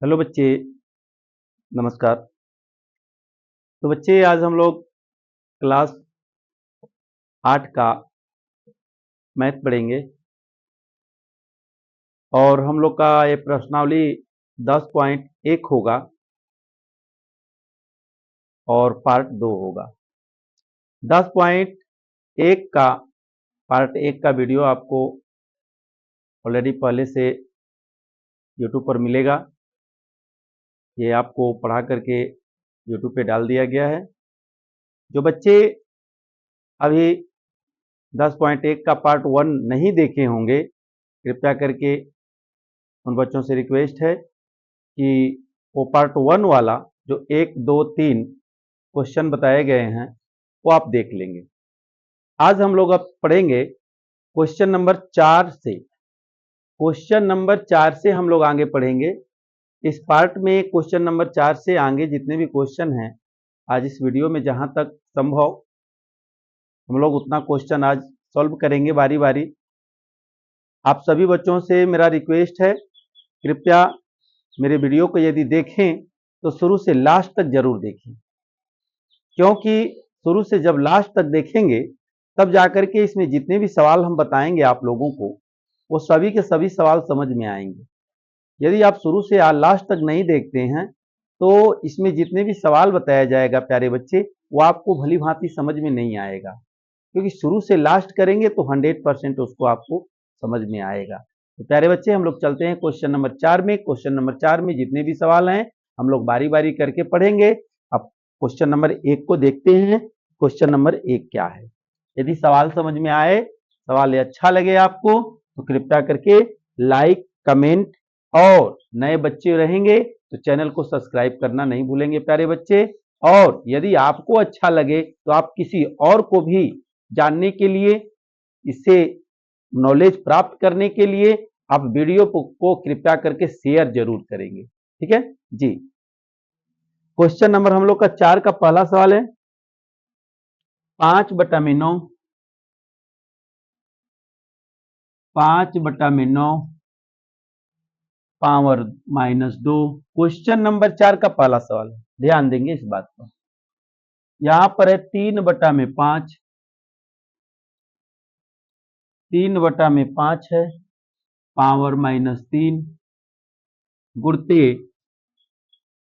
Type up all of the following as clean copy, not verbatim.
Hello बच्चे, नमस्कार। तो बच्चे आज हम लोग क्लास 8 का मैथ पढ़ेंगे और हम लोग का ये प्रश्नावली 10.1 होगा और पार्ट 2 होगा। 10.1 का पार्ट 1 का वीडियो आपको ऑलरेडी पहले से यूट्यूब पर मिलेगा। ये आपको पढ़ा करके यूट्यूब पे डाल दिया गया है। जो बच्चे अभी 10.1 का पार्ट 1 नहीं देखे होंगे, कृपया करके उन बच्चों से रिक्वेस्ट है कि वो पार्ट 1 वाला जो 1, 2, 3 क्वेश्चन बताए गए हैं वो आप देख लेंगे। आज हम लोग अब पढ़ेंगे क्वेश्चन नंबर 4 से। क्वेश्चन नंबर 4 से हम लोग आगे पढ़ेंगे। इस पार्ट में क्वेश्चन नंबर 4 से आगे जितने भी क्वेश्चन हैं, आज इस वीडियो में जहां तक संभव हम लोग उतना क्वेश्चन आज सॉल्व करेंगे बारी बारी। आप सभी बच्चों से मेरा रिक्वेस्ट है, कृपया मेरे वीडियो को यदि देखें तो शुरू से लास्ट तक जरूर देखें, क्योंकि शुरू से जब लास्ट तक देखेंगे तब जाकर के इसमें जितने भी सवाल हम बताएंगे आप लोगों को, वो सभी के सभी सवाल समझ में आएंगे। यदि आप शुरू से लास्ट तक नहीं देखते हैं तो इसमें जितने भी सवाल बताया जाएगा प्यारे बच्चे, वो आपको भली भांति समझ में नहीं आएगा, क्योंकि शुरू से लास्ट करेंगे तो 100% उसको आपको समझ में आएगा। तो प्यारे बच्चे, हम लोग चलते हैं क्वेश्चन नंबर 4 में। क्वेश्चन नंबर 4 में जितने भी सवाल हैं हम लोग बारी बारी करके पढ़ेंगे। अब क्वेश्चन नंबर 1 को देखते हैं। क्वेश्चन नंबर 1 क्या है? यदि सवाल समझ में आए, सवाल अच्छा लगे आपको, तो कृपया करके लाइक, कमेंट, और नए बच्चे रहेंगे तो चैनल को सब्सक्राइब करना नहीं भूलेंगे प्यारे बच्चे। और यदि आपको अच्छा लगे तो आप किसी और को भी जानने के लिए, इससे नॉलेज प्राप्त करने के लिए आप वीडियो को कृपया करके शेयर जरूर करेंगे। ठीक है जी। क्वेश्चन नंबर हम लोग का 4 का पहला सवाल है, 5/9 5/9 पावर -2। क्वेश्चन नंबर 4 का पहला सवाल है, ध्यान देंगे इस बात पर। यहां पर है 3/5, 3/5 है, पावर -3 गुणते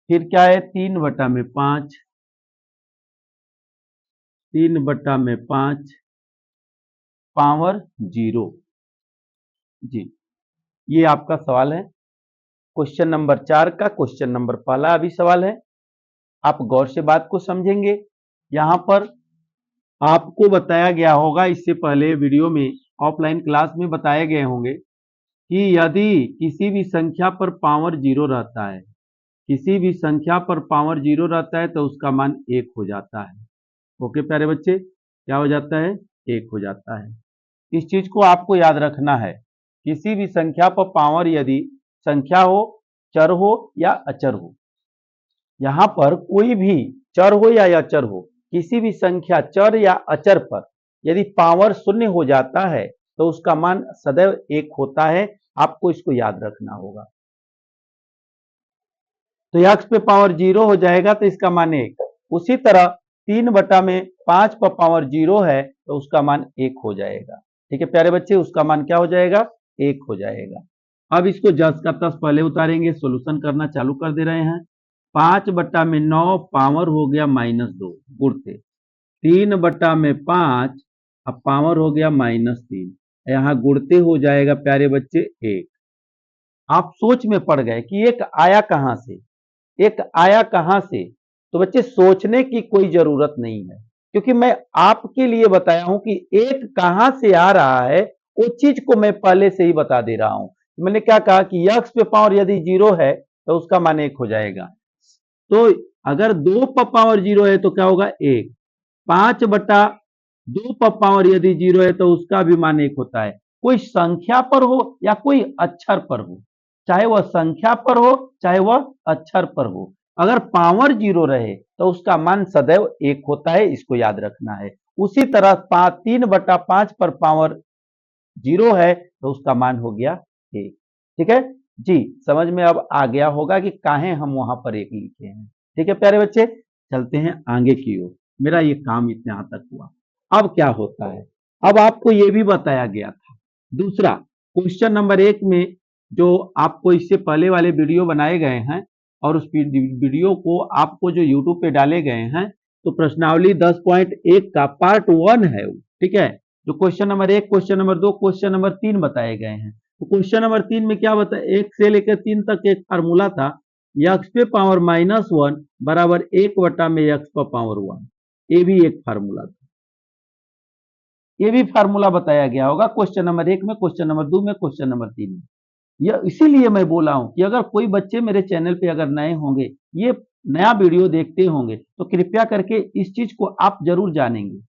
फिर क्या है 3/5, 3/5 पावर 0 जी। ये आपका सवाल है क्वेश्चन नंबर 4 का। क्वेश्चन नंबर पहला अभी सवाल है, आप गौर से बात को समझेंगे। यहां पर आपको बताया गया होगा, इससे पहले वीडियो में ऑफलाइन क्लास में बताए गए होंगे कि यदि किसी भी संख्या पर पावर 0 रहता है, किसी भी संख्या पर पावर 0 रहता है तो उसका मान 1 हो जाता है। ओके प्यारे बच्चे, क्या हो जाता है? 1 हो जाता है। इस चीज को आपको याद रखना है। किसी भी संख्या पर पावर, यदि संख्या हो, चर हो या अचर हो, यहां पर कोई भी चर हो या अचर हो, किसी भी संख्या चर या अचर पर यदि पावर 0 हो जाता है तो उसका मान सदैव 1 होता है। आपको इसको याद रखना होगा। तो x पे पावर 0 हो जाएगा तो इसका मान 1। उसी तरह 3/5 पर पावर 0 है तो उसका मान 1 हो जाएगा। ठीक है प्यारे बच्चे, उसका मान क्या हो जाएगा? 1 हो जाएगा। अब इसको जस का तस पहले उतारेंगे, सोल्यूशन करना चालू कर दे रहे हैं। 5/9 पावर हो गया -2 गुणते 3/5, अब पावर हो गया -3, यहां गुणते हो जाएगा प्यारे बच्चे 1। आप सोच में पड़ गए कि एक आया कहां से, एक आया कहां से। तो बच्चे सोचने की कोई जरूरत नहीं है, क्योंकि मैं आपके लिए बताया हूं कि एक कहां से आ रहा है, वो चीज को मैं पहले से ही बता दे रहा हूं। मैंने क्या कहा कि यक्स पे पावर यदि 0 है तो उसका मान 1 हो जाएगा। तो अगर 2 पर पावर 0 है तो क्या होगा? 1। 5/2 पर पावर यदि 0 है तो उसका भी मान 1 होता है। कोई संख्या पर हो या कोई अक्षर पर हो, चाहे वह संख्या पर हो चाहे वह अक्षर पर हो, अगर पावर 0 रहे तो उसका मान सदैव 1 होता है। इसको याद रखना है। उसी तरह 3/5 पर पावर 0 है तो उसका मान हो गया 1। ठीक है, जी समझ में अब आ गया होगा कि काहे हम वहां पर एक लिखे हैं। ठीक है प्यारे बच्चे, चलते हैं आगे की ओर। मेरा ये काम इतना तक हुआ। अब क्या होता है, अब आपको ये भी बताया गया था। दूसरा क्वेश्चन नंबर 1 में जो आपको इससे पहले वाले वीडियो बनाए गए हैं और उस वीडियो को आपको जो यूट्यूब पे डाले गए हैं, तो प्रश्नावली 10.1 का पार्ट 1 है वो। ठीक है, जो question number 1, question number 2, question number 3 बताए गए हैं। तो क्वेश्चन नंबर 3 में क्या बताया, 1 से लेकर 3 तक एक फार्मूला था, एक्स पे पावर -1 बराबर 1 बटा में एक्स पर पावर 1। ये भी एक फार्मूला था, ये भी फार्मूला बताया गया होगा क्वेश्चन नंबर 1 में, क्वेश्चन नंबर 2 में, क्वेश्चन नंबर 3 में। यह इसीलिए मैं बोला हूं कि अगर कोई बच्चे मेरे चैनल पे अगर नए होंगे, ये नया वीडियो देखते होंगे, तो कृपया करके इस चीज को आप जरूर जानेंगे,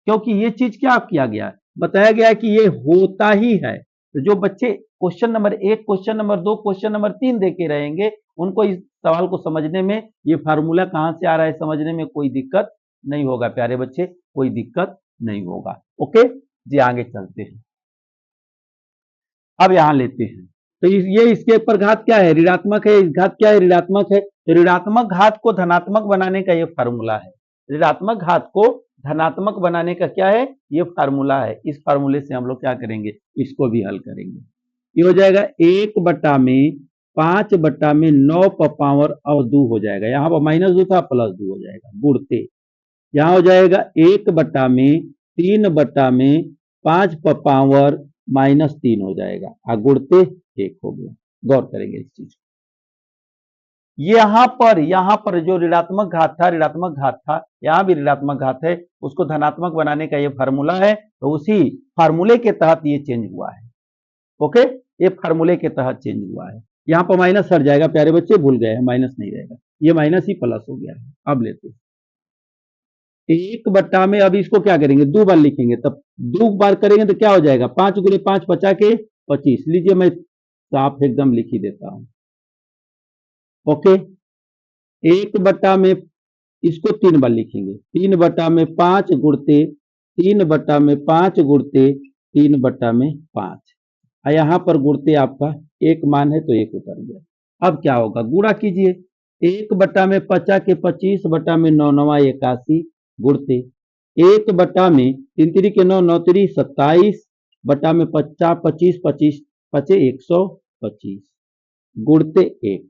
क्योंकि ये चीज क्या किया गया है, बताया गया है कि ये होता ही है। तो जो बच्चे question number 1, question number 2, question number 3 देखे रहेंगे, उनको इस सवाल को समझने में, ये फार्मूला कहां से आ रहा है समझने में कोई दिक्कत नहीं होगा प्यारे बच्चे, कोई दिक्कत नहीं होगा। ओके जी, आगे चलते हैं। अब यहां लेते हैं, तो ये इसके ऊपर घात क्या है, ऋणात्मक है, इस घात क्या है, ऋणात्मक है। तो ऋणात्मक घात को धनात्मक बनाने का ये फार्मूला है। ऋणात्मक घात को धनात्मक बनाने का क्या है, ये फार्मूला है। इस फार्मूले से हम लोग क्या करेंगे, इसको भी हल करेंगे। ये हो जाएगा 1 बटा में 5 बटा में 9 पर पावर और 2 हो जाएगा, यहाँ पर -2 था +2 हो जाएगा गुणते। यहाँ हो जाएगा 1 बटा में 3 बटा में 5 पर पावर -3 हो जाएगा, गुणते 1 हो गया। गौर करेंगे इस चीज को। यहाँ पर जो ऋणात्मक घात था, ऋणात्मक घात था, यहाँ भी ऋणात्मक घात है, उसको धनात्मक बनाने का ये फार्मूला है, तो उसी फार्मूले के तहत ये चेंज हुआ है। ओके, ये फार्मूले के तहत चेंज हुआ है। यहाँ पर माइनस हट जाएगा प्यारे बच्चे, भूल गए हैं, माइनस नहीं रहेगा, ये माइनस ही प्लस हो गया है। अब लेते हैं 1 बटा में, अब इसको क्या करेंगे, 2 बार लिखेंगे, तब 2 बार करेंगे तो क्या हो जाएगा, 5 गुणे 5 50 के 25। लीजिए मैं साफ एकदम लिख ही देता हूं। ओके, 1 बटा में, इसको 3 बार लिखेंगे, 3 बटा में 5 गुणते 3 बटा में 5 गुणते 3 बटा में 5। यहाँ पर गुणते आपका एक मान है तो एक उतर गया। अब क्या होगा, गुणा कीजिए, 1 बटा में 50 के 25 बटा में 9 9 81 गुणते 1 बटा में 3 3 के 9 9 3 27 बटा में 50 25 25 पचे 125 गुणते 1।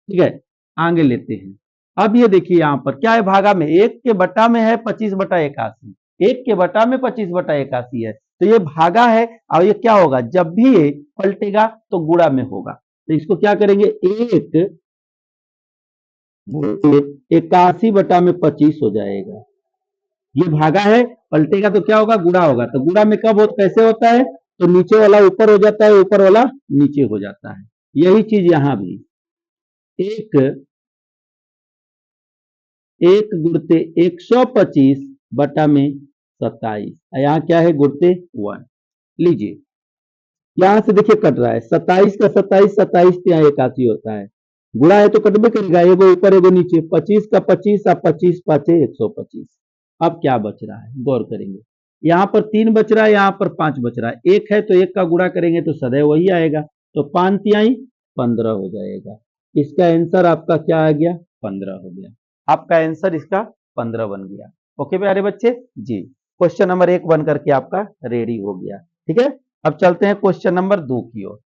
ठीक है, आगे लेते हैं। अब ये देखिए यहाँ पर क्या है, भागा में 1 के बटा में है 25 बटा 81, 1 के बटा में 25 बटा 81 है, तो ये भागा है। और ये क्या होगा, जब भी ये पलटेगा तो गुणा में होगा, तो इसको क्या करेंगे, 1 81 बटा में 25 हो जाएगा। ये भागा है, पलटेगा तो क्या होगा, गुणा होगा। तो गुणा में कब कैसे होता है, तो नीचे वाला ऊपर हो जाता है, ऊपर वाला नीचे हो जाता है। यही चीज यहां भी, 1 गुणते 125 बटा में 27, यहाँ क्या है, गुणते 1। लीजिए यहां से देखिए कट रहा है, 27 का 27, 27 यहाँ 81 होता है, गुणा है तो कटबे करेगा, एगो ऊपर एगो नीचे, 25 का 25 और 25 5 125। अब क्या बच रहा है, गौर करेंगे, यहाँ पर 3 बच रहा है, यहाँ पर 5 बच रहा है, 1 है तो 1 का गुणा करेंगे तो सदैव वही आएगा, तो 5 तिहाई 15 हो जाएगा। इसका आंसर आपका क्या आ गया, 15 हो गया। आपका आंसर इसका 15 बन गया। ओके प्यारे बच्चे जी, क्वेश्चन नंबर 1 बन करके आपका रेडी हो गया। ठीक है, अब चलते हैं क्वेश्चन नंबर 2 की ओर।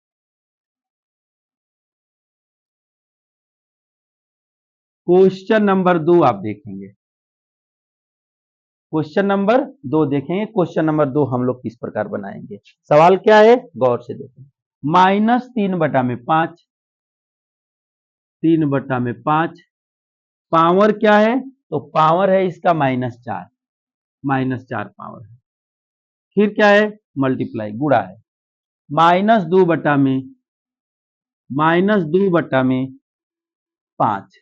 क्वेश्चन नंबर 2 आप देखेंगे, क्वेश्चन नंबर 2 देखेंगे। क्वेश्चन नंबर 2 हम लोग किस प्रकार बनाएंगे, सवाल क्या है, गौर से देखें। -3 बटा में 5, 3 बटा में 5, पावर क्या है, तो पावर है इसका -4, -4 पावर है। फिर क्या है, मल्टीप्लाई गुणा है, -2 बटा में, -2 बटा में 5,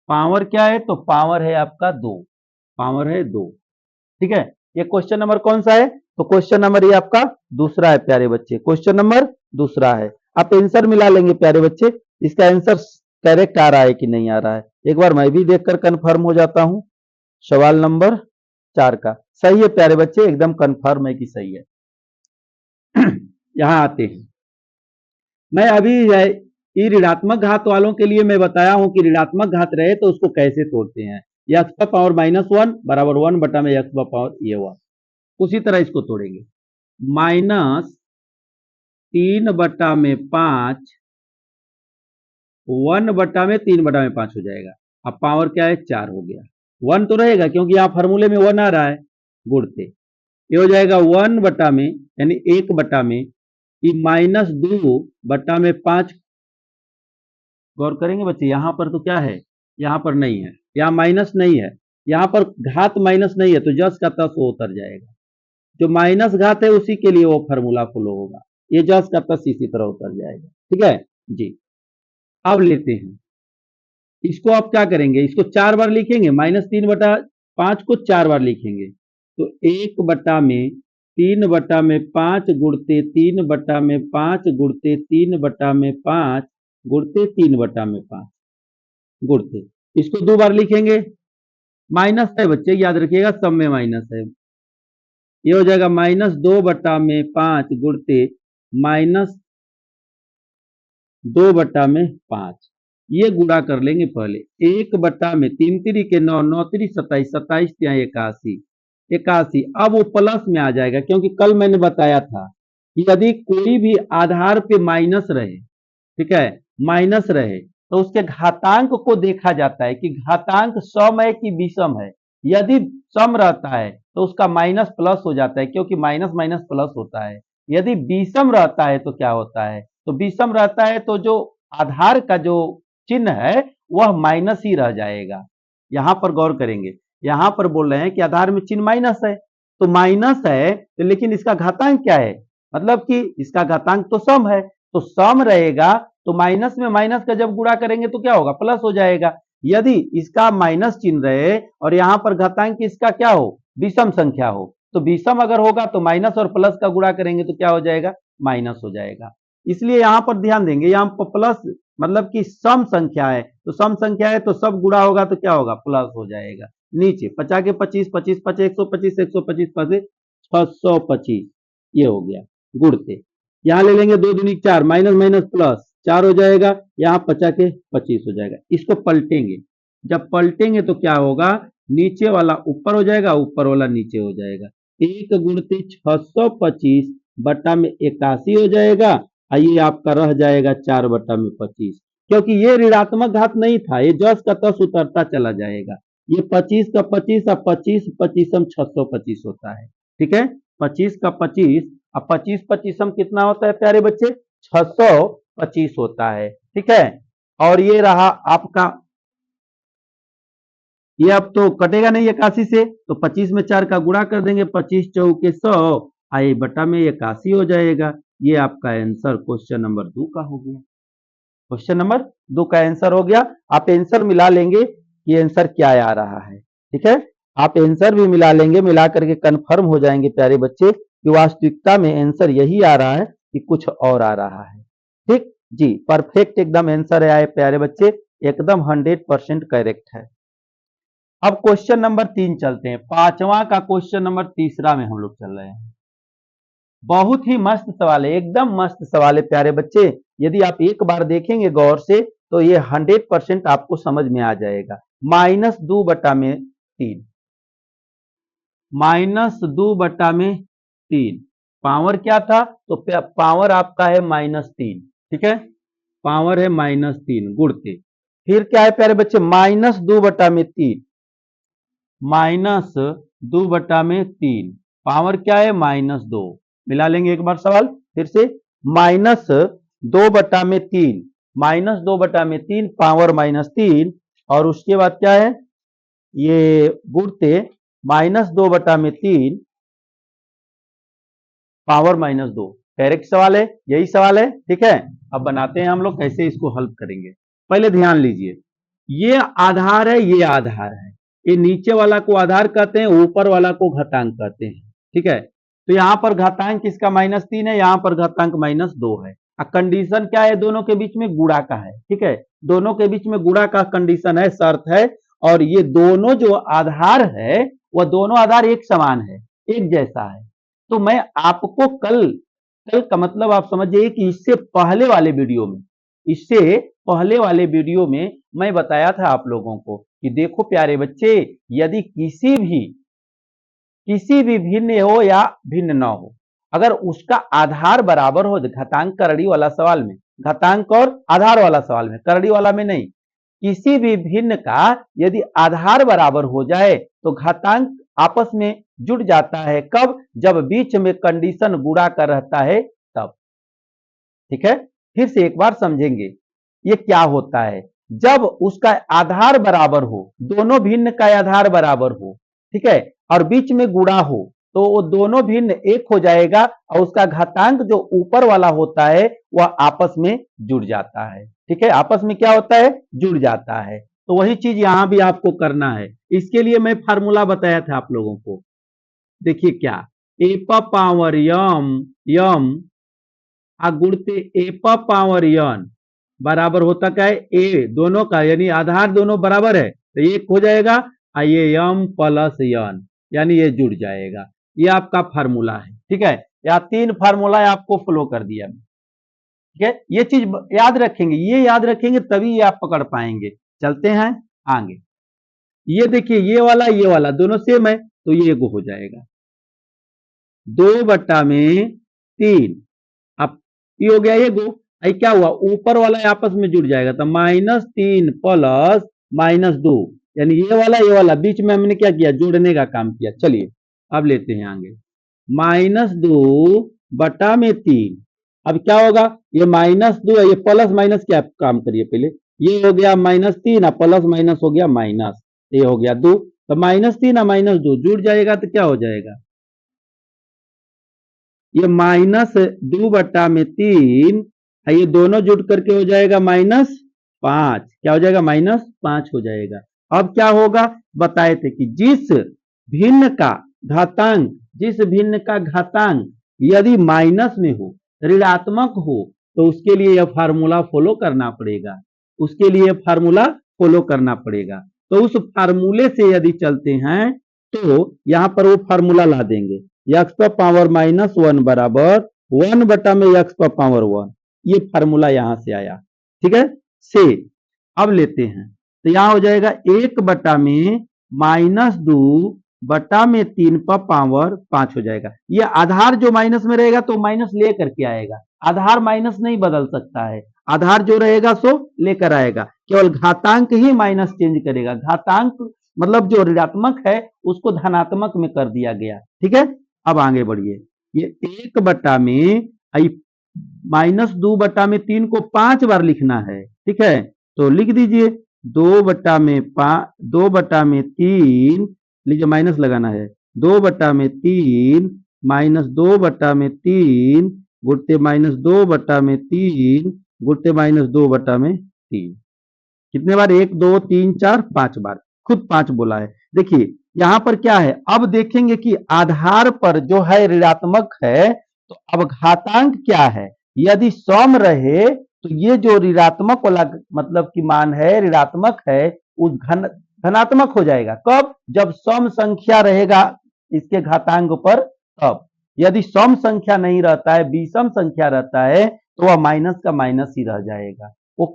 पावर क्या है, तो पावर है आपका 2, पावर है 2। ठीक है, ये क्वेश्चन नंबर कौन सा है, तो क्वेश्चन नंबर ये आपका दूसरा है प्यारे बच्चे, क्वेश्चन नंबर दूसरा है। आप आंसर मिला लेंगे प्यारे बच्चे, इसका आंसर करेक्ट आ रहा है कि नहीं आ रहा है, एक बार मैं भी देखकर कंफर्म हो जाता हूं। सवाल नंबर 4 का सही है प्यारे बच्चे, एकदम कंफर्म है कि सही है। यहां आते हैं, मैं अभी ये ऋणात्मक घात वालों के लिए मैं बताया हूं कि ऋणात्मक घात रहे तो उसको कैसे तोड़ते हैं। ये एक्स का पावर -1 बराबर 1 बटा में एक्स का पावर ये 1, उसी तरह इसको तोड़ेंगे। -3/5 1 बटा में 3/5 हो जाएगा। अब पावर क्या है 4 हो गया, 1 तो रहेगा क्योंकि यहाँ फॉर्मूले में 1 आ रहा है गुणते। ये हो जाएगा 1 बटा में यानी 1 बटा में -2 बटा में 5। गौर करेंगे बच्चे, यहाँ पर तो क्या है, यहाँ पर नहीं है, यहाँ माइनस नहीं है, यहाँ पर घात माइनस नहीं है तो जस का तस वो उतर जाएगा। जो माइनस घात है उसी के लिए वो फॉर्मूला फॉलो होगा, ये जस का तस इसी तरह उतर जाएगा। ठीक है जी। अब लेते हैं इसको, आप क्या करेंगे, इसको 4 बार लिखेंगे, -3/5 को 4 बार लिखेंगे तो 1 बटा में 3/5 गुणते 3/5 गुणते 3/5 गुणते 3/5 गुणते, इसको 2 बार लिखेंगे। माइनस है बच्चे, याद रखिएगा सब में माइनस है। ये हो जाएगा -2/5 गुणते -2/5। ये गुणा कर लेंगे पहले, 1 बटा में 3 3 के 9, 9 3 27, 27 ત્યાં 81, 81। अब वो प्लस में आ जाएगा क्योंकि कल मैंने बताया था कि यदि कोई भी आधार पे माइनस रहे, ठीक है, माइनस रहे तो उसके घातांक को देखा जाता है कि घातांक सम है कि विषम है। यदि सम रहता है तो उसका माइनस प्लस हो जाता है क्योंकि माइनस माइनस प्लस होता है। यदि विषम रहता है तो क्या होता है, तो विषम रहता है तो जो आधार का जो चिन्ह है वह माइनस ही रह जाएगा। यहां पर गौर करेंगे, यहां पर बोल रहे हैं कि आधार में चिन्ह माइनस है तो माइनस है तो लेकिन इसका घातांक क्या है, मतलब कि इसका घातांक तो सम है, तो सम रहेगा तो माइनस में माइनस का जब गुणा करेंगे तो क्या होगा, प्लस हो जाएगा। यदि इसका माइनस चिन्ह रहे और यहां पर घातांक इसका क्या हो, विषम संख्या हो, तो विषम अगर होगा तो माइनस और प्लस का गुणा करेंगे तो क्या हो जाएगा, माइनस हो जाएगा। इसलिए यहां पर ध्यान देंगे, यहां पर प्लस मतलब कि सम संख्या है तो सम संख्या है तो सब गुणा होगा तो क्या होगा, प्लस हो जाएगा। नीचे 50 के 25, 25 5 125, 125 5 625, ये हो गया गुणते। यहाँ ले लेंगे 2 दूनी 4, माइनस माइनस प्लस 4 हो जाएगा, यहाँ 50 के 25 हो जाएगा। इसको पलटेंगे, जब पलटेंगे तो क्या होगा, नीचे वाला ऊपर हो जाएगा, ऊपर वाला नीचे हो जाएगा। 1 गुणते 625 बटा में 81 हो जाएगा, ये आपका रह जाएगा 4 बटा में 25, क्योंकि ये ऋणात्मक घात नहीं था, ये जस का तस उतरता चला जाएगा। ये 25 का 25 और 25 25 625 होता है। ठीक है, 25 का 25 अब 25 25 कितना होता है प्यारे बच्चे, 625 होता है। ठीक है, और ये रहा आपका, ये अब तो कटेगा नहीं 81 से, तो 25 में 4 का गुणा कर देंगे, 25 चौके 100 आई बटा में 81 हो जाएगा। ये आपका आंसर क्वेश्चन नंबर 2 का हो गया। क्वेश्चन नंबर 2 का आंसर हो गया। आप आंसर मिला लेंगे कि आंसर क्या आ रहा है। ठीक है, आप आंसर भी मिला लेंगे, मिला करके कंफर्म हो जाएंगे प्यारे बच्चे कि वास्तविकता में आंसर यही आ रहा है कि कुछ और आ रहा है। ठीक जी, परफेक्ट एकदम आंसर आए प्यारे बच्चे, एकदम 100% करेक्ट है। अब क्वेश्चन नंबर 3 चलते हैं, पांचवा का क्वेश्चन नंबर तीसरा में हम लोग चल रहे हैं। बहुत ही मस्त सवाल है, एकदम मस्त सवाल है प्यारे बच्चे। यदि आप एक बार देखेंगे गौर से तो ये 100% आपको समझ में आ जाएगा। -2 बटा में 3, -2 बटा में 3 पावर क्या था, तो पावर आपका है -3। ठीक है, पावर है -3 गुणते, फिर क्या है प्यारे बच्चे, -2 बटा में 3, -2 बटा में 3 पावर क्या है -2। मिला लेंगे एक बार सवाल फिर से, -2 बटा में 3, -2 बटा में 3 पावर -3, और उसके बाद क्या है, ये गुणते -2 बटा में 3 पावर -2। डायरेक्ट सवाल है, यही सवाल है। ठीक है, अब बनाते हैं हम लोग कैसे इसको हल करेंगे। पहले ध्यान लीजिए, ये आधार है, ये आधार है, ये नीचे वाला को आधार कहते हैं, ऊपर वाला को घातांक कहते हैं। ठीक है, तो यहाँ पर घातांक किसका -3 है, यहाँ पर घातांक -2 है। कंडीशन क्या है, दोनों के बीच में गुणा का है। ठीक है, दोनों के बीच में गुणा का कंडीशन है, शर्त है, और ये दोनों जो आधार है वह दोनों आधार एक समान है, एक जैसा है। तो मैं आपको कल कल का मतलब आप समझिए कि इससे पहले वाले वीडियो में मैं बताया था आप लोगों को कि देखो प्यारे बच्चे, यदि किसी भी भिन्न हो या भिन्न न हो, अगर उसका आधार बराबर हो, घातांक करड़ी वाला सवाल में, घातांक और आधार वाला सवाल में, करड़ी वाला में नहीं, किसी भी भिन्न का यदि आधार बराबर हो जाए तो घातांक आपस में जुड़ जाता है। कब? जब बीच में कंडीशन गुणा कर रहता है तब। ठीक है, फिर से एक बार समझेंगे ये क्या होता है। जब उसका आधार बराबर हो, दोनों भिन्न का आधार बराबर हो, ठीक है, और बीच में गुणा हो, तो वो दोनों भिन्न एक हो जाएगा और उसका घातांक जो ऊपर वाला होता है वह आपस में जुड़ जाता है। ठीक है, आपस में क्या होता है? जुड़ जाता है। तो वही चीज यहां भी आपको करना है। इसके लिए मैं फार्मूला बताया था आप लोगों को, देखिए क्या, ए पावर यम गुणते ए पावर यन बराबर होता क्या है? ए दोनों का यानी आधार दोनों बराबर है तो एक हो जाएगा, ये यम प्लस यन यानी ये जुड़ जाएगा। ये आपका फार्मूला है। ठीक है, या 3 फार्मूला आपको फ्लो कर दिया। ठीक है, ये चीज याद रखेंगे, ये याद रखेंगे तभी ये आप पकड़ पाएंगे। चलते हैं आगे। ये देखिए, ये वाला दोनों सेम है तो ये एगो हो जाएगा 2/3। अब ये हो गया एगो, क्या हुआ, ऊपर वाला आपस में जुड़ जाएगा तो -3 प्लस -2 यानी ये वाला बीच में हमने क्या किया, जोड़ने का काम किया। चलिए अब लेते हैं आगे, -2/3। अब क्या होगा, ये -2 है, ये प्लस माइनस क्या काम करिए पहले, ये हो गया -3 प्लस माइनस हो गया माइनस, ये हो गया 2, तो -3 और -2 जुड़ जाएगा तो क्या हो जाएगा, ये -2/3, ये दोनों जुड़ करके हो जाएगा -5। क्या हो जाएगा, -5 हो जाएगा। अब क्या होगा, बताए थे कि जिस भिन्न का घातांक यदि माइनस में हो, ऋणात्मक हो, तो उसके लिए यह फार्मूला फॉलो करना पड़ेगा। तो उस फार्मूले से यदि चलते हैं तो यहां पर वो फार्मूला ला देंगे, x⁻1 बराबर 1/x⁻1। ये फार्मूला यहां से आया। ठीक है, से अब लेते हैं तो यहां हो जाएगा 1/-2/3 हो जाएगा। ये आधार जो माइनस में रहेगा तो माइनस ले करके आएगा, आधार माइनस नहीं बदल सकता है, आधार जो रहेगा सो लेकर आएगा, केवल घातांक ही माइनस चेंज करेगा। घातांक मतलब जो ऋणात्मक है उसको धनात्मक में कर दिया गया। ठीक है, अब आगे बढ़िए, ये 1/-2/3 को 5 बार लिखना है। ठीक है, तो लिख दीजिए 2/3, लीजिए माइनस लगाना है, 2/3 -2/3 गुणते -2/3 गुणते -2/3। कितने बार, 1 2 3 4 5 बार, खुद 5 बोला है। देखिए यहां पर क्या है, अब देखेंगे कि आधार पर जो है ऋणात्मक है तो अब घातांक क्या है, यदि सम रहे तो ये जो ऋणात्मक वाला मतलब की मान है, ऋणात्मक है, उस धनात्मक हो जाएगा। कब? जब सम संख्या रहेगा इसके घातांक पर तब। यदि सम संख्या नहीं रहता है, विषम संख्या रहता है तो वह माइनस का माइनस ही रह जाएगा। वो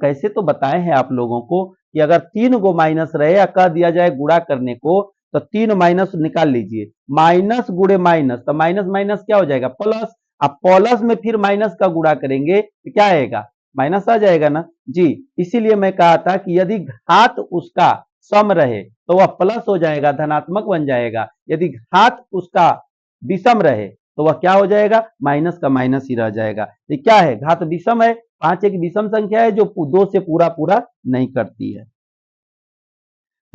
कैसे तो बताए हैं आप लोगों को कि अगर 3 गो माइनस रहे या कह दिया जाए गुणा करने को तो 3 माइनस निकाल लीजिए, माइनस गुणे माइनस तो माइनस माइनस क्या हो जाएगा, प्लस। अब प्लस में फिर माइनस का गुणा करेंगे तो क्या आएगा, माइनस आ जाएगा ना जी। इसीलिए मैं कहा था कि यदि घात उसका सम रहे तो वह प्लस हो जाएगा, धनात्मक बन जाएगा। यदि घात उसका विषम रहे तो वह क्या हो जाएगा, माइनस का माइनस ही रह जाएगा। ये क्या है, घात विषम है, 5 एक विषम संख्या है जो 2 से पूरा नहीं करती है।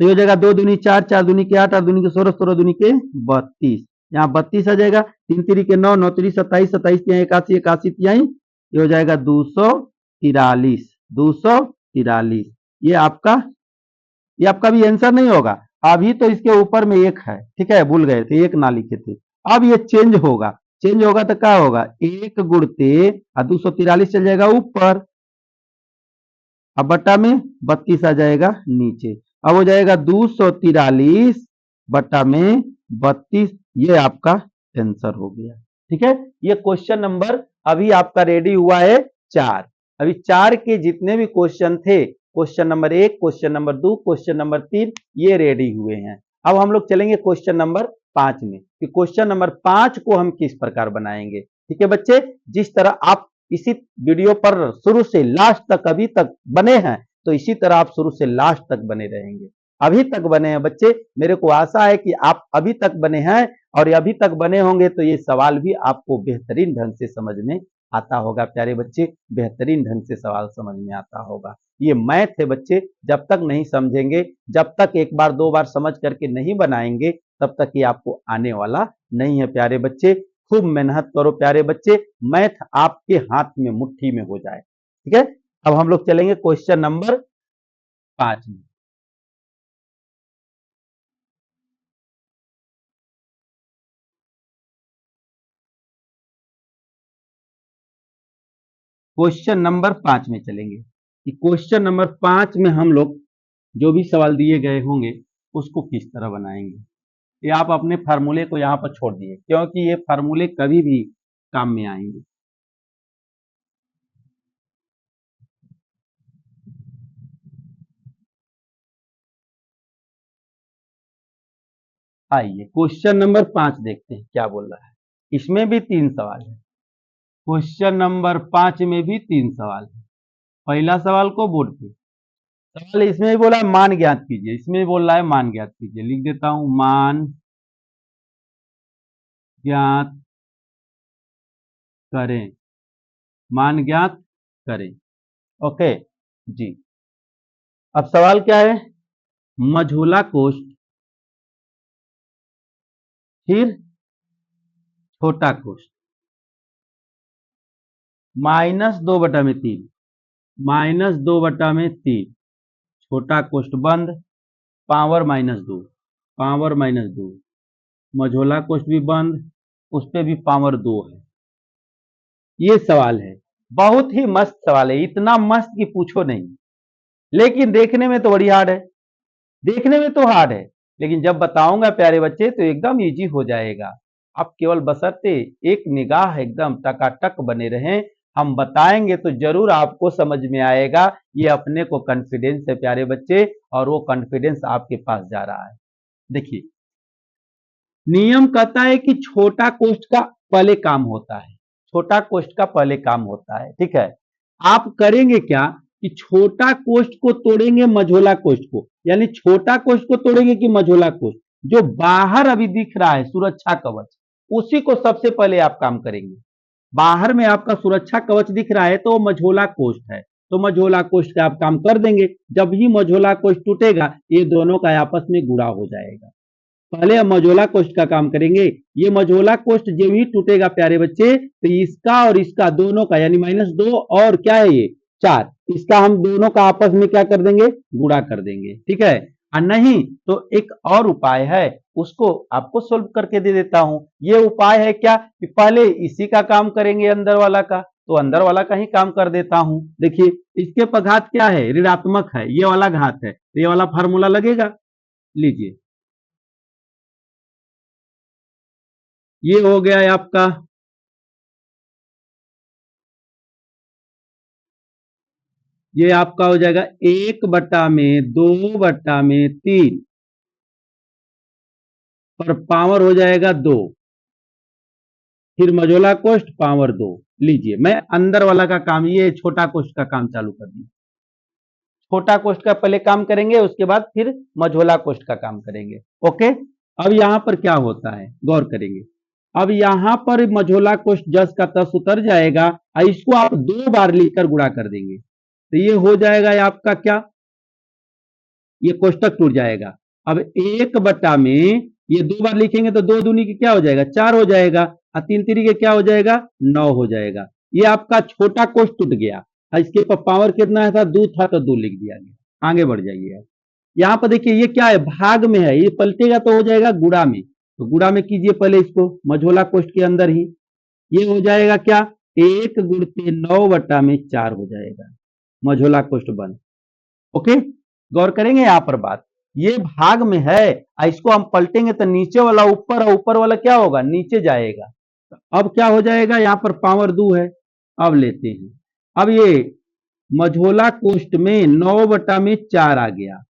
तो ये हो जाएगा 2 दूनी 4, 4 दूनी के 8, 8 दूनी के 16, 16 दूनी के 32। यहाँ 32 आ जाएगा, 3 3 के 9, 9 3 27, 27 तिहाई 81, 81 तिहाई, ये हो जाएगा 243। ये आपका भी आंसर नहीं होगा। अभी तो इसके ऊपर में 1 है, ठीक है, भूल गए थे, 1 ना लिखे थे। अब ये चेंज होगा तो क्या होगा, 1 गुणते 243 चल जाएगा ऊपर, अब बट्टा में 32 आ जाएगा नीचे। अब हो जाएगा 243 बट्टा में 32, ये आपका आंसर हो गया। ठीक है, ये क्वेश्चन नंबर अभी आपका रेडी हुआ है 4। अभी 4 के जितने भी क्वेश्चन थे, question number 1, question number 2, question number 3, ये रेडी हुए हैं। अब हम लोग चलेंगे क्वेश्चन नंबर 5 में कि क्वेश्चन नंबर 5 को हम किस प्रकार बनाएंगे। ठीक है बच्चे, जिस तरह आप इसी वीडियो पर शुरू से लास्ट तक अभी तक बने हैं, तो इसी तरह आप शुरू से लास्ट तक बने रहेंगे। अभी तक बने हैं बच्चे, मेरे को आशा है कि आप अभी तक बने हैं और अभी तक बने होंगे तो ये सवाल भी आपको बेहतरीन ढंग से समझ में आता होगा। प्यारे बच्चे, बेहतरीन ढंग से सवाल समझ में आता होगा। ये मैथ है बच्चे, जब तक नहीं समझेंगे, जब तक एक बार दो बार समझ करके नहीं बनाएंगे, तब तक ये आपको आने वाला नहीं है। प्यारे बच्चे, खूब मेहनत करो प्यारे बच्चे, मैथ आपके हाथ में मुट्ठी में हो जाए। ठीक है, अब हम लोग चलेंगे क्वेश्चन नंबर 5 में। क्वेश्चन नंबर 5 में चलेंगे कि क्वेश्चन नंबर 5 में हम लोग जो भी सवाल दिए गए होंगे उसको किस तरह बनाएंगे। ये आप अपने फार्मूले को यहाँ पर छोड़ दिए, क्योंकि ये फार्मूले कभी भी काम में आएंगे। आइए क्वेश्चन नंबर 5 देखते हैं क्या बोल रहा है। इसमें भी 3 सवाल है। क्वेश्चन नंबर 5 में भी 3 सवाल है। पहला सवाल को बोर्ड पे सवाल इसमें भी बोला है मान ज्ञात कीजिए, इसमें भी बोल रहा है मान ज्ञात कीजिए। लिख देता हूं, मान ज्ञात करें, मान ज्ञात करें। ओके जी। अब सवाल क्या है, मझोला कोष्ठ फिर छोटा कोष्ठ -2/3, -2/3, छोटा कोष्ठ बंद, पावर -2, पावर -2, मझोला कोष्ठ भी बंद, उस पे भी पावर 2 है। ये सवाल है, बहुत ही मस्त सवाल है, इतना मस्त कि पूछो नहीं। लेकिन देखने में तो बड़ी हार्ड है, देखने में तो हार्ड है, लेकिन जब बताऊंगा प्यारे बच्चे तो एकदम इजी हो जाएगा। आप केवल बशर्ते एक निगाह एकदम टकाटक बने रहें, हम बताएंगे तो जरूर आपको समझ में आएगा। ये अपने को कॉन्फिडेंस है प्यारे बच्चे, और वो कॉन्फिडेंस आपके पास जा रहा है। देखिए, नियम कहता है कि छोटा कोष्ठ का पहले काम होता है, छोटा कोष्ठ का पहले काम होता है। ठीक है, आप करेंगे क्या कि छोटा कोष्ठ को तोड़ेंगे मझोला कोष्ठ को, यानी छोटा कोष्ठ को तोड़ेंगे कि मझोला कोष्ठ, जो बाहर अभी दिख रहा है सुरक्षा कवच, उसी को सबसे पहले आप काम करेंगे। बाहर में आपका सुरक्षा कवच दिख रहा है तो वो मझोला कोष्ठ है, तो मझोला कोष्ठ का आप काम कर देंगे। जब ही मझोला कोष्ठ टूटेगा, ये दोनों का आपस में गुणा हो जाएगा। पहले हम मझोला कोष्ठ का काम करेंगे। ये मझोला कोष्ठ जब ही टूटेगा प्यारे बच्चे, तो इसका और इसका दोनों का, यानी -2 और क्या है ये 4, इसका हम दोनों का आपस में क्या कर देंगे, गुणा कर देंगे। ठीक है, और नहीं तो एक और उपाय है, उसको आपको सोल्व करके दे देता हूं। ये उपाय है क्या कि पहले इसी का काम करेंगे अंदर वाला का, तो अंदर वाला का ही काम कर देता हूं। देखिए, इसके पर घात क्या है, ऋणात्मक है, ये वाला घात है, तो ये वाला फार्मूला लगेगा। लीजिए, ये हो गया है आपका, ये आपका हो जाएगा 1/2/3 पर पावर हो जाएगा 2, फिर मझोला कोष्ठ पावर 2। लीजिए, मैं अंदर वाला का काम, ये छोटा कोष्ठ का काम चालू कर दिया। छोटा कोष्ठ का पहले काम करेंगे, उसके बाद फिर मझोला कोष्ठ का काम करेंगे। ओके, अब यहां पर क्या होता है गौर करेंगे। अब यहां पर मझोला कोष्ठ जस का तस उतर जाएगा और इसको आप 2 बार लिखकर गुणा कर देंगे, तो ये हो जाएगा आपका क्या, ये कोष्ठक टूट जाएगा। अब 1 में ये 2 बार लिखेंगे तो 2 दूनी की क्या हो जाएगा, 4 हो जाएगा, और 3 3 के क्या हो जाएगा, 9 हो जाएगा। ये आपका छोटा कोष्ठ टूट गया। इसके पावर कितना था, 2 था, तो 2 लिख दिया गया। आगे बढ़ जाइए। यहाँ पर देखिए, ये क्या है, भाग में है, ये पलटेगा तो हो जाएगा गुणा में, तो गुणा में कीजिए पहले इसको मझोला कोष्ठ के अंदर ही। ये हो जाएगा क्या, 1 गुणते 9/4 हो जाएगा, मझोला कोष्ठ बन। ओके, गौर करेंगे यहां पर बात, ये भाग में है, इसको हम पलटेंगे तो नीचे वाला ऊपर और ऊपर वाला क्या होगा, नीचे जाएगा। अब क्या हो जाएगा, यहां पर पावर 2 है। अब लेते हैं, अब ये मझोला कोष्ट में 9/4 आ गया।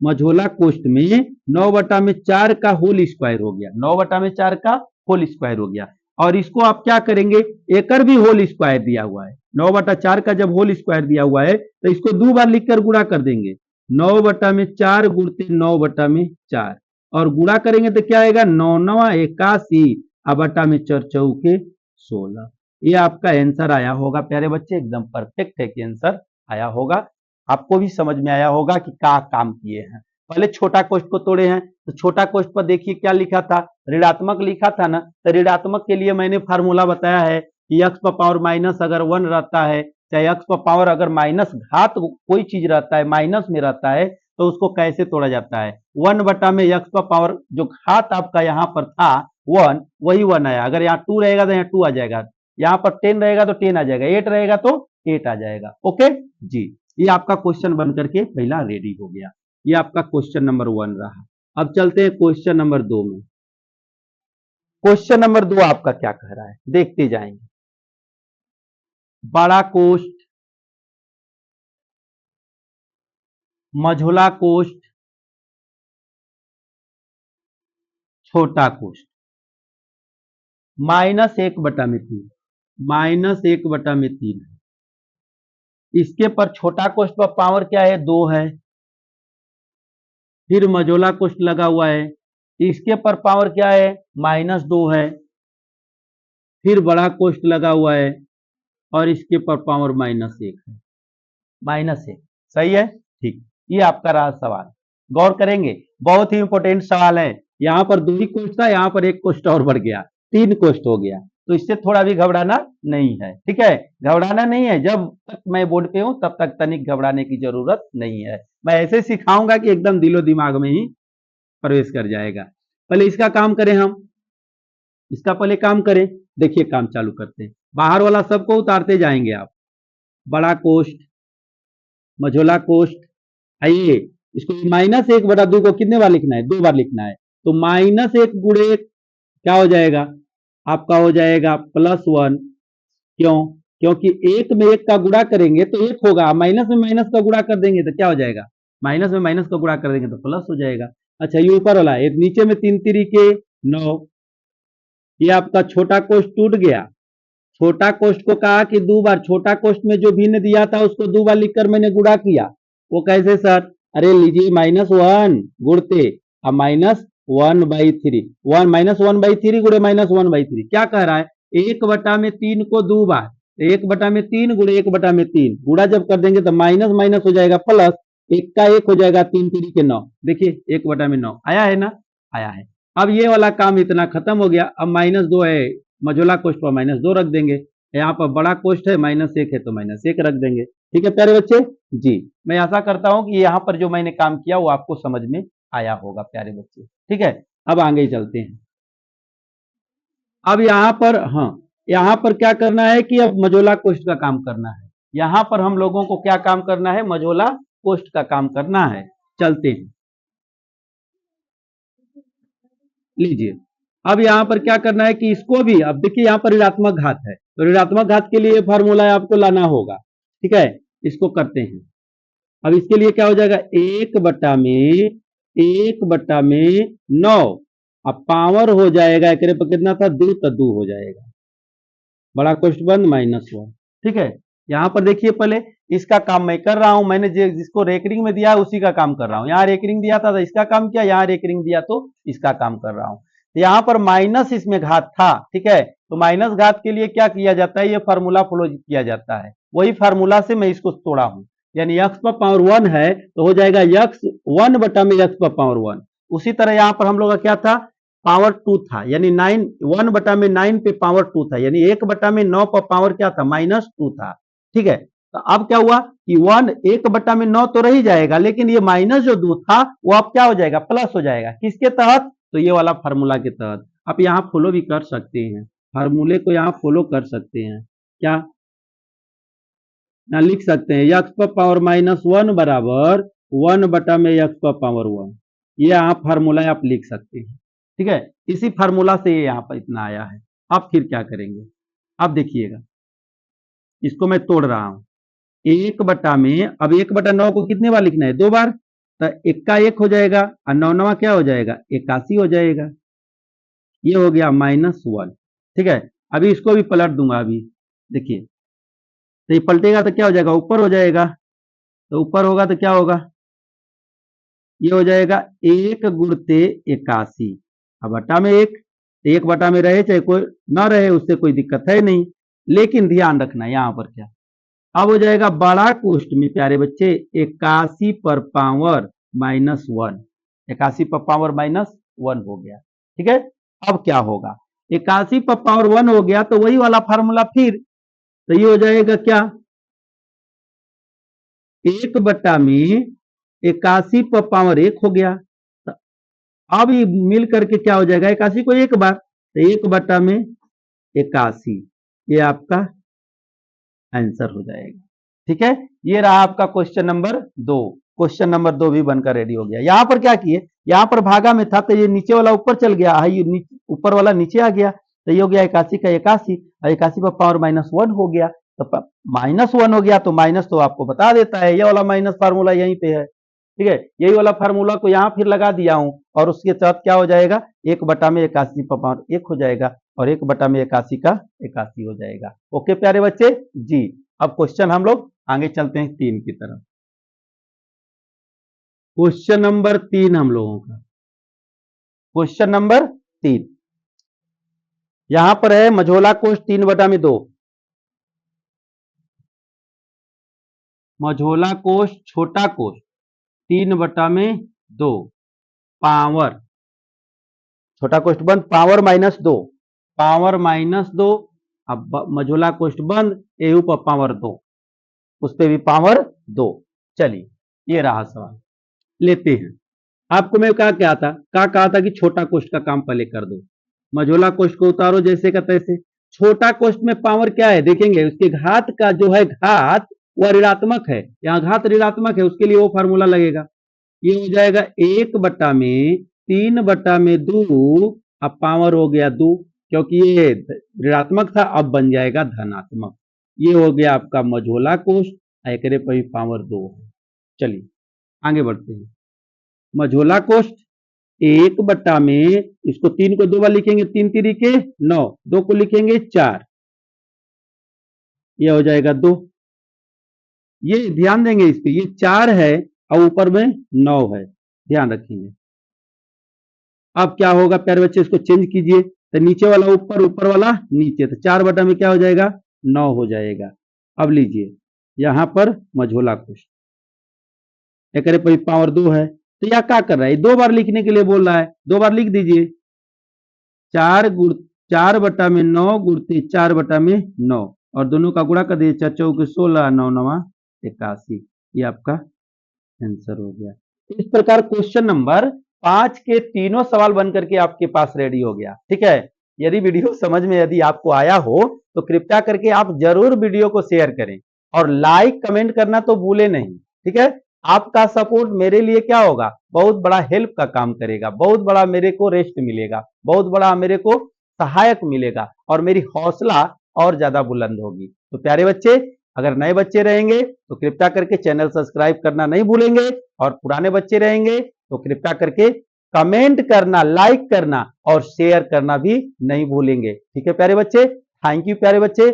मझोला कोष्ट में 9/4 का होल स्क्वायर हो गया, 9/4 का होल स्क्वायर हो गया। और इसको आप क्या करेंगे, एकर भी होल स्क्वायर दिया हुआ है, 9/4 का जब होल स्क्वायर दिया हुआ है तो इसको 2 बार लिखकर गुणा कर देंगे, 9/4 गुणते 9/4 और गुणा करेंगे तो क्या आएगा, 9×9=81 और बटा में 4 चौके 16। ये आपका आंसर आया होगा प्यारे बच्चे, एकदम परफेक्ट है कि आंसर आया होगा। आपको भी समझ में आया होगा कि क्या काम किए हैं। पहले छोटा कोष्ठ को तोड़े हैं, तो छोटा कोष्ठ पर देखिए क्या लिखा था, ऋणात्मक लिखा था ना, तो ऋणात्मक के लिए मैंने फार्मूला बताया है कि x पर पावर माइनस अगर 1 रहता है, चाहे x पर पावर अगर माइनस घात कोई चीज रहता है माइनस में रहता है, तो उसको कैसे तोड़ा जाता है, 1 बटा में x पर पावर जो घात आपका यहाँ पर था 1, वही 1 आया। अगर यहाँ 2 रहेगा तो यहाँ 2 आ जाएगा, यहाँ पर 10 रहेगा तो 10 आ जाएगा, 8 रहेगा तो 8 आ जाएगा। ओके जी, ये आपका क्वेश्चन बन करके पहला रेडी हो गया। ये आपका क्वेश्चन नंबर 1 रहा। अब चलते हैं क्वेश्चन नंबर 2 में। क्वेश्चन नंबर 2 आपका क्या कह रहा है, देखते जाएंगे। बड़ा कोष्ठ, मझोला कोष्ठ, छोटा कोष्ठ, -1/3, -1/3 है। इसके पर छोटा कोष्ठ पर पावर क्या है, 2 है। फिर मझोला कोष्ठ लगा हुआ है, इसके पर पावर क्या है, -2 है। फिर बड़ा कोष्ठ लगा हुआ है और इसके पर पावर -1 है, -1। सही है, ठीक। ये आपका रहा सवाल, गौर करेंगे, बहुत ही इंपॉर्टेंट सवाल है। यहाँ पर 2 ही कोष्ठ था, यहाँ पर 1 कोष्ठ और बढ़ गया, 3 कोष्ठ हो गया, तो इससे थोड़ा भी घबराना नहीं है, ठीक है। घबराना नहीं है, जब तक मैं बोर्ड पे हूं तब तक तनिक घबराने की जरूरत नहीं है। मैं ऐसे सिखाऊंगा कि एकदम दिलो दिमाग में ही प्रवेश कर जाएगा। पहले इसका काम करें हम, इसका पहले काम करें। देखिए काम चालू करते हैं, बाहर वाला सबको उतारते जाएंगे आप। बड़ा कोष्ठ, मझोला कोष्ठ, आइए इसको -1/2 को कितने बार लिखना है, 2 बार लिखना है। तो -1 गुणे क्या हो जाएगा, आपका हो जाएगा +1। क्यों, क्योंकि 1 में 1 का गुणा करेंगे तो 1 होगा, माइनस में माइनस का गुणा कर देंगे तो क्या हो जाएगा, माइनस में माइनस का गुणा कर देंगे तो प्लस हो जाएगा। अच्छा ये ऊपर वाला, एक नीचे में 3 तिरिके 9, ये आपका छोटा कोष्ठ टूट गया। छोटा कोष्ठ को कहा कि 2 बार, छोटा कोष्ठ में जो भिन्न दिया था उसको 2 बार लिखकर मैंने गुणा किया। वो कैसे सर, अरे लीजिए -1 गुणते अब -1/3, -1/3 गुणे -1/3 क्या कह रहा है, 1/3 को 2 बार, 1/3 गुणे 1/3 गुणा जब कर देंगे तो माइनस माइनस हो जाएगा प्लस, 1 का 1 हो जाएगा, 3 तिरिके 9, देखिए 1/9 आया है ना, आया है। अब ये वाला काम इतना खत्म हो गया। अब -2 है, मझोला कोष्ठ पर -2 रख देंगे, यहाँ पर बड़ा कोष्ठ है -1 है तो -1 रख देंगे। ठीक है प्यारे बच्चे जी, मैं आशा करता हूं कि यहाँ पर जो मैंने काम किया वो आपको समझ में आया होगा प्यारे बच्चे। ठीक है, अब आगे चलते हैं। अब यहाँ पर, हाँ यहाँ पर क्या करना है कि अब मझोला कोष्ठ का काम करना है। यहाँ पर हम लोगों को क्या काम करना है, मझोला कोष्ठ का काम करना है। चलते हैं, लीजिए अब यहाँ पर क्या करना है कि इसको भी, अब देखिए यहाँ पर ऋणात्मक घात है तो ऋणात्मक घात के लिए फार्मूला आपको लाना होगा। ठीक है, इसको करते हैं। अब इसके लिए क्या हो जाएगा, 1/9, अब पावर हो जाएगा एक पर कितना था, 2 तो 2 हो जाएगा, बड़ा कोष्ठ बंद -1। ठीक है, यहाँ पर देखिए पहले इसका काम मैं कर रहा हूं, मैंने जिसको रेकरिंग में दिया है उसी का काम कर रहा हूं। यहाँ रेकरिंग दिया था तो इसका काम किया, यहाँ रेकरिंग दिया तो इसका काम कर रहा हूं। तो यहाँ पर माइनस इसमें घात था, ठीक है, तो माइनस घात के लिए क्या किया जाता है, ये फार्मूला फॉलो किया जाता है, वही फार्मूला से मैं इसको तोड़ा हूं। यानी x पर पावर 1 है तो हो जाएगा x 1 बटा में x पर पावर 1। उसी तरह यहाँ पर हम लोग का क्या था, पावर 2 था, यानी 9, 1 बटा में 9 पे पावर 2 था, यानी 1 बटा में 9 पर पावर क्या था, -2 था। ठीक है, तो अब क्या हुआ कि 1 बटा में 9 तो रह ही जाएगा, लेकिन ये माइनस जो 2 था वो अब क्या हो जाएगा, प्लस हो जाएगा। किसके तहत, तो ये वाला फार्मूला के तहत। आप यहाँ फॉलो भी कर सकते हैं, फार्मूले को यहाँ फॉलो कर सकते हैं, क्या ना लिख सकते हैं, x पर पावर -1 बराबर 1 बटा में x पर पावर 1, ये आप फार्मूला आप लिख सकते हैं। ठीक है, इसी फार्मूला से ये यहाँ पर इतना आया है। अब फिर क्या करेंगे, अब देखिएगा, इसको मैं तोड़ रहा हूं। 1 बटा में, अब 1/9 को कितने बार लिखना है, 2 बार, तो 1 हो जाएगा और 9 क्या हो जाएगा, 81 हो जाएगा। ये हो गया -1। ठीक है, अभी इसको भी पलट दूंगा। अभी देखिए, तो ये पलटेगा तो क्या हो जाएगा, ऊपर हो जाएगा। तो ऊपर होगा तो क्या होगा, ये हो जाएगा 1 × 81। अब बटा में 1 बटा में रहे चाहे कोई ना रहे, उससे कोई दिक्कत है नहीं, लेकिन ध्यान रखना यहां पर क्या, अब हो जाएगा बड़ा कोष्ठ में प्यारे बच्चे 81 पर पावर -1। 81 पर पावर -1 हो गया। ठीक है, अब क्या होगा, 81 पर पावर 1 हो गया तो वही वाला फार्मूला फिर, तो ये हो जाएगा क्या, 1 बटा में 81 पर पावर 1 हो गया। तो अब ये मिल करके क्या हो जाएगा, 81 को एक बार, तो 1 बटा में 81, ये आपका आंसर हो जाएगा। ठीक है, ये रहा आपका क्वेश्चन नंबर 2। क्वेश्चन नंबर 2 भी बनकर रेडी हो गया। यहां पर क्या किए, यहां पर भागा में था तो ये नीचे वाला ऊपर चल गया, ये ऊपर वाला नीचे आ गया, तो ये हो गया 81 का 81 और 81 पर पावर -1 हो गया। तो -1 हो गया तो माइनस तो आपको बता देता है, ये वाला माइनस फार्मूला यहीं पे है। ठीक है, यही वाला फार्मूला को यहाँ फिर लगा दिया हूं और उसके साथ क्या हो जाएगा, 1 बटा में 81 पर पावर 1 हो जाएगा और 1 बटा में 81 का 81 हो जाएगा। ओके प्यारे बच्चे जी। अब क्वेश्चन हम लोग आगे चलते हैं 3 की तरफ। क्वेश्चन नंबर 3 हम लोगों का, क्वेश्चन नंबर 3 यहां पर है मझोला कोष्ठ 3 बटा में 2। मझोला कोष्ठ छोटा कोष्ठ 3 बटा में 2 पावर, छोटा कोष्ठ बंद, पावर -2, पावर -2। अब मझोला कोष्ठ बंद, एयू पर पावर 2, उस पर भी पावर 2। चलिए, ये रहा सवाल, लेते हैं। आपको मैं कहा था कि छोटा कोष्ठ का काम पहले कर दो, मझोला कोष्ठ को उतारो जैसे का तैसे। छोटा कोष्ठ में पावर क्या है देखेंगे, उसके घात का जो है घात वह ऋणात्मक है, यहाँ घात ऋणात्मक है, उसके लिए वो फार्मूला लगेगा। ये हो जाएगा 1 बटा में 3 बटा में 2, अब पावर हो गया 2, क्योंकि ये ऋणात्मक था अब बन जाएगा धनात्मक। ये हो गया आपका मझोला कोष्ठ, एकरे पर भी पावर 2 है। चलिए आगे बढ़ते हैं। मझोला कोष्ठ 1 बटा में, इसको 3 को 2 बार लिखेंगे, 3 3 के 9, 2 को लिखेंगे 4, ये हो जाएगा 2। ये ध्यान देंगे इस पे, ये 4 है और ऊपर में 9 है, ध्यान रखेंगे। अब क्या होगा प्यारे बच्चे, इसको चेंज कीजिए, तो नीचे वाला ऊपर, ऊपर वाला नीचे, तो 4 बटा में क्या हो जाएगा, 9 हो जाएगा। अब लीजिए यहां पर मझोला कोष्ठ, एक पावर 2 है, तो यह क्या कर रहा है, 2 बार लिखने के लिए बोल रहा है, 2 बार लिख दीजिए। 4 बटा में 9 गुणते 4 बटा में 9 और दोनों का गुणा कर दीजिए, 4 चौके 16, 9 9 81, ये आपका आंसर हो गया। इस प्रकार क्वेश्चन नंबर 5 के तीनों सवाल बन करके आपके पास रेडी हो गया। ठीक है, यदि वीडियो समझ में यदि आपको आया हो तो कृपया करके आप जरूर वीडियो को शेयर करें और लाइक कमेंट करना तो भूले नहीं। ठीक है, आपका सपोर्ट मेरे लिए क्या होगा, बहुत बड़ा हेल्प का काम करेगा, बहुत बड़ा मेरे को रेस्ट मिलेगा, बहुत बड़ा मेरे को सहायक मिलेगा और मेरी हौसला और ज्यादा बुलंद होगी। तो प्यारे बच्चे, अगर नए बच्चे रहेंगे तो कृपया करके चैनल सब्सक्राइब करना नहीं भूलेंगे और पुराने बच्चे रहेंगे तो कृपया करके कमेंट करना, लाइक करना और शेयर करना भी नहीं भूलेंगे। ठीक है प्यारे बच्चे, थैंक यू प्यारे बच्चे।